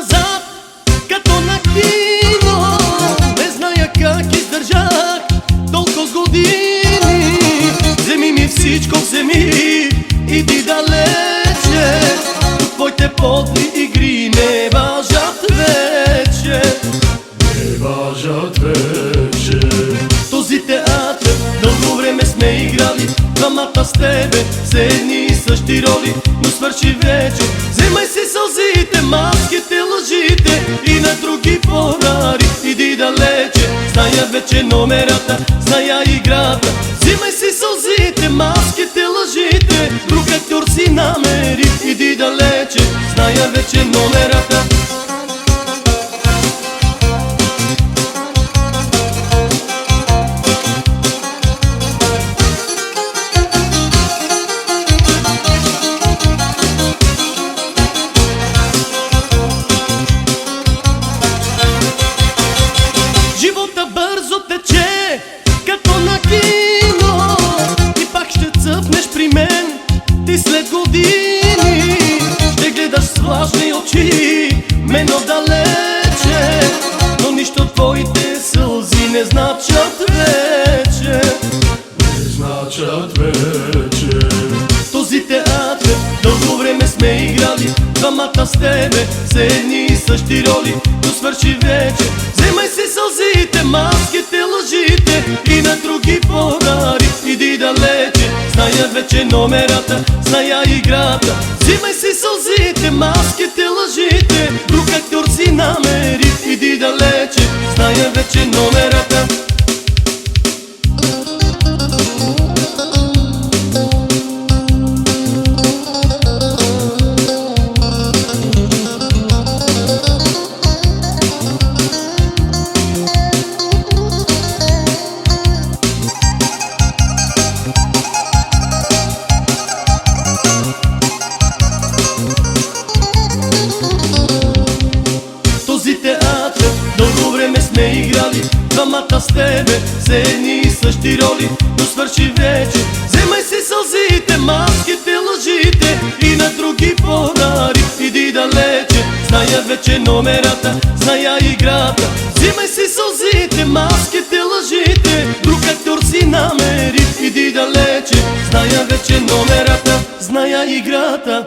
назад, като на кино. Не зная как издържах толкова години. Вземи ми всичко, вземи, иди далече. Тук твоите подли игри не важат вече. Не важат вече. Този театър дълго време сме играли, двамата с тебе все едни и същи роли. Но свърши вече, вземай си сълзите, маските, лъжите и на други порари. Иди далече, зная вече номерата, зная играта. Вземай си сълзите, маските, лъжите, друг актьор си намери. Иди далече, зная вече номерата. Живота бързо тече, като на кино, и пак ще цъфнеш при мен ти след години. Ще гледаш с влажни очи мен отдалече, но нищо твоите сълзи не значат вече. Не значат вече. Този театър дълго време сме играли, двамата с тебе все едни и същи роли. Но свърши вече, вземай си сълзите, маските, лъжите и на други порари. Иди далече, зная вече номерата, зная играта. Вземай си сълзите, маските, лъжите, друг актьор си намери. Иди далече, зная вече номерата. Дълго време сме играли, двамата с тебе все едни и същи роли. Но свърши вече, вземай си сълзите, маските, лъжите и на други порари. Иди далече, зная вече номерата, зная играта. Вземай си сълзите, маските, лъжите, друг актьор си намери. Иди далече, зная вече номерата, зная играта.